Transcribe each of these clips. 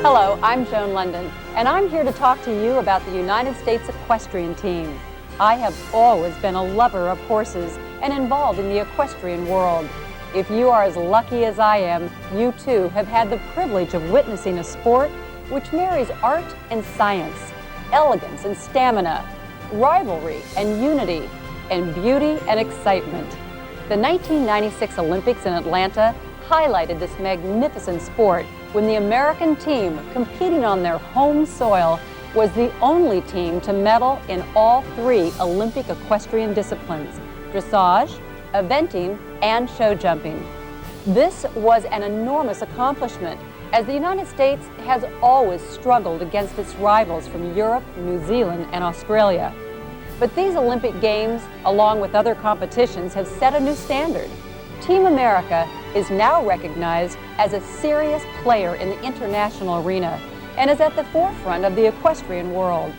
Hello, I'm Joan Lunden, and I'm here to talk to you about the United States Equestrian Team. I have always been a lover of horses and involved in the equestrian world. If you are as lucky as I am, you too have had the privilege of witnessing a sport which marries art and science, elegance and stamina, rivalry and unity, and beauty and excitement. The 1996 Olympics in Atlanta highlighted this magnificent sport when the American team, competing on their home soil, was the only team to medal in all 3 Olympic equestrian disciplines: dressage, eventing, and show jumping. This was an enormous accomplishment, as the United States has always struggled against its rivals from Europe, New Zealand, and Australia. But these Olympic Games, along with other competitions, have set a new standard. Team America is now recognized as a serious player in the international arena and is at the forefront of the equestrian world.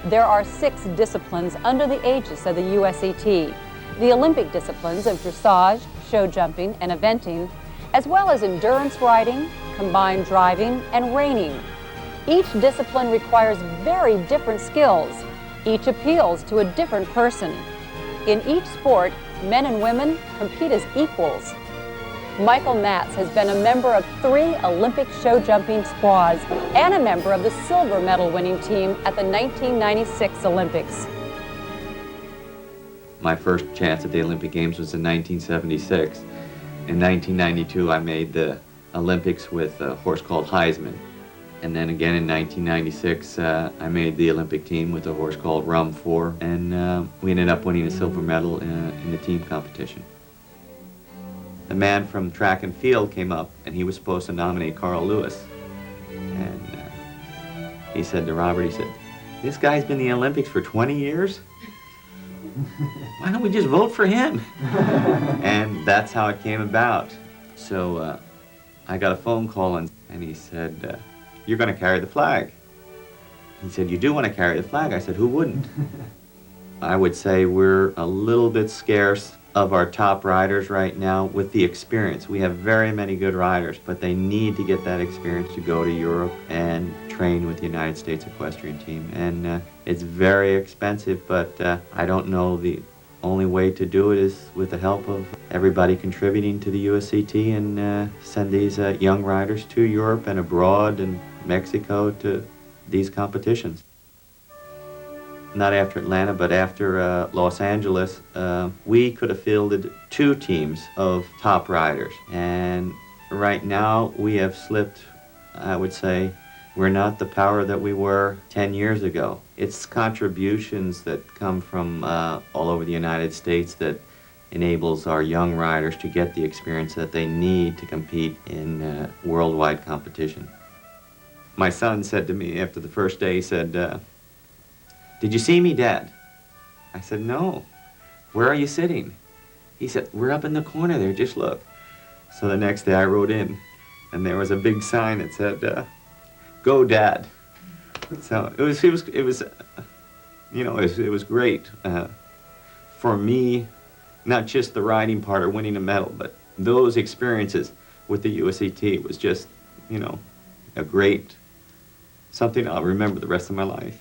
There are 6 disciplines under the aegis of the USET: the Olympic disciplines of dressage, show jumping, and eventing, as well as endurance riding, combined driving, and reining. Each discipline requires very different skills. Each appeals to a different person. In each sport, men and women compete as equals. Michael Matz has been a member of 3 Olympic show jumping squads and a member of the silver medal winning team at the 1996 Olympics. My first chance at the Olympic Games was in 1976. In 1992, I made the Olympics with a horse called Heisman. And then again in 1996, I made the Olympic team with a horse called Rum 4, and we ended up winning a silver medal in the team competition. The man from track and field came up, and he was supposed to nominate Carl Lewis. And he said to Robert, he said, "This guy's been in the Olympics for 20 years? Why don't we just vote for him?" And that's how it came about. So I got a phone call, and he said, "You're going to carry the flag." He said, "You do want to carry the flag?" I said, "Who wouldn't?" I would say we're a little bit scarce of our top riders right now with the experience. We have very many good riders, but they need to get that experience to go to Europe and train with the United States Equestrian Team. And it's very expensive, but I don't know, the only way to do it is with the help of everybody contributing to the USET and send these young riders to Europe and abroad and Mexico to these competitions. Not after Atlanta, but after Los Angeles, we could have fielded 2 teams of top riders. And right now we have slipped, I would say, we're not the power that we were 10 years ago. It's contributions that come from all over the United States that enables our young riders to get the experience that they need to compete in worldwide competition. My son said to me after the first day, he said, "Did you see me, Dad?" I said, "No." "Where are you sitting?" He said, "We're up in the corner there, just look." So the next day I rode in, and there was a big sign that said, "Go, Dad." So it was you know, it was great for me, not just the riding part or winning a medal, but those experiences with the USET was just, you know, a great, something I'll remember the rest of my life.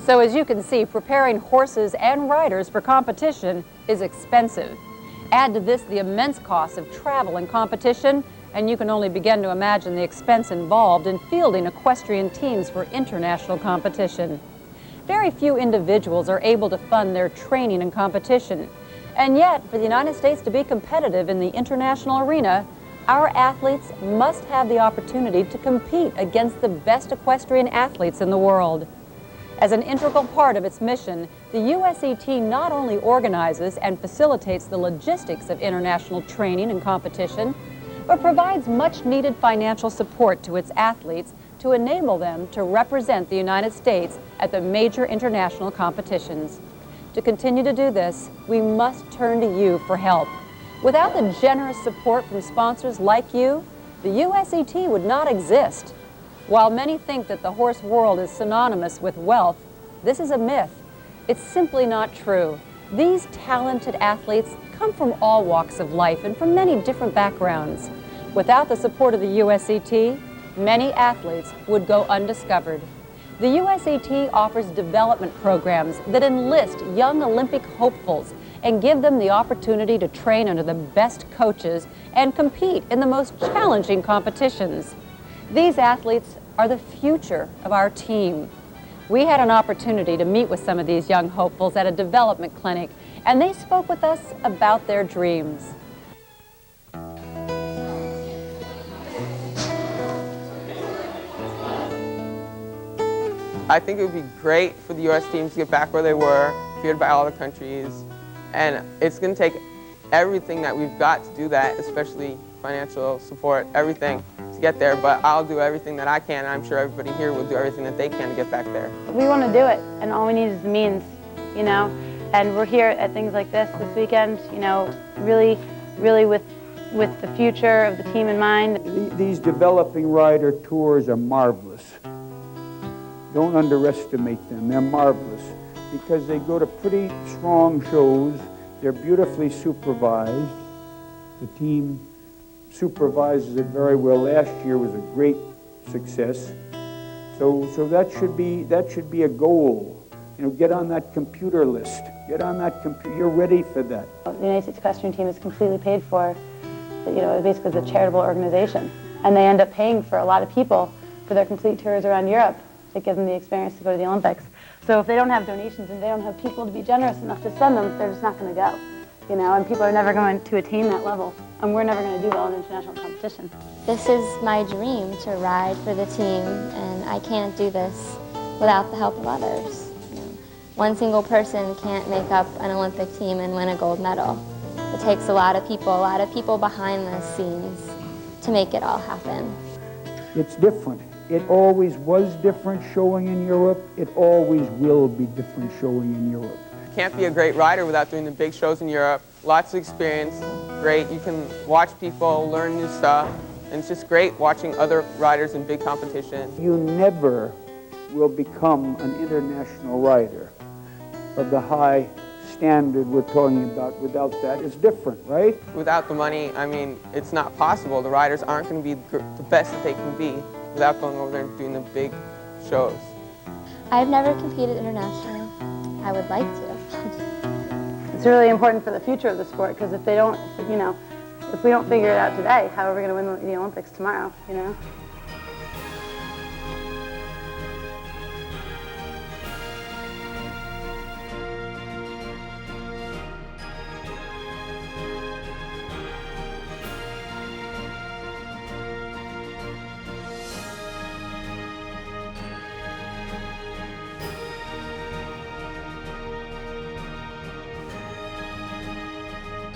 So as you can see, preparing horses and riders for competition is expensive. Add to this the immense costs of travel and competition, and you can only begin to imagine the expense involved in fielding equestrian teams for international competition. Very few individuals are able to fund their training and competition. And yet, for the United States to be competitive in the international arena, our athletes must have the opportunity to compete against the best equestrian athletes in the world. As an integral part of its mission, the USET not only organizes and facilitates the logistics of international training and competition, but provides much-needed financial support to its athletes to enable them to represent the United States at the major international competitions. To continue to do this, we must turn to you for help. Without the generous support from sponsors like you, the USET would not exist. While many think that the horse world is synonymous with wealth, this is a myth. It's simply not true. These talented athletes come from all walks of life and from many different backgrounds. Without the support of the USET, many athletes would go undiscovered. The USET offers development programs that enlist young Olympic hopefuls and give them the opportunity to train under the best coaches and compete in the most challenging competitions. These athletes are the future of our team. We had an opportunity to meet with some of these young hopefuls at a development clinic, and they spoke with us about their dreams. I think it would be great for the U.S. teams to get back where they were, feared by all the countries. And it's going to take everything that we've got to do that, especially financial support, everything to get there. But I'll do everything that I can, and I'm sure everybody here will do everything that they can to get back there. We want to do it, and all we need is the means, you know. And we're here at things like this weekend, you know, really with the future of the team in mind. These developing rider tours are marvelous. Don't underestimate them. They're marvelous because they go to pretty strong shows. They're beautifully supervised. The team supervises it very well. Last year was a great success. So that should be a goal. You know, get on that computer list. Get on that computer. You're ready for that. The United States Equestrian Team is completely paid for. You know, basically it's a charitable organization, and they end up paying for a lot of people for their complete tours around Europe to give them the experience to go to the Olympics. So if they don't have donations and they don't have people to be generous enough to send them, they're just not going to go. You know, and people are never going to attain that level, and we're never going to do well in international competition. This is my dream, to ride for the team, and I can't do this without the help of others. You know, one single person can't make up an Olympic team and win a gold medal. It takes a lot of people behind the scenes to make it all happen. It's different. It always was different showing in Europe. It always will be different showing in Europe. You can't be a great rider without doing the big shows in Europe. Lots of experience, great. You can watch people, learn new stuff, and it's just great watching other riders in big competition. You never will become an international rider of the high standard we're talking about without that. It's different, right? Without the money, I mean, it's not possible. The riders aren't going to be the best that they can be without going over there and doing the big shows. I've never competed internationally. I would like to. It's really important for the future of the sport, because if they don't, you know, if we don't figure it out today, how are we going to win the Olympics tomorrow, you know?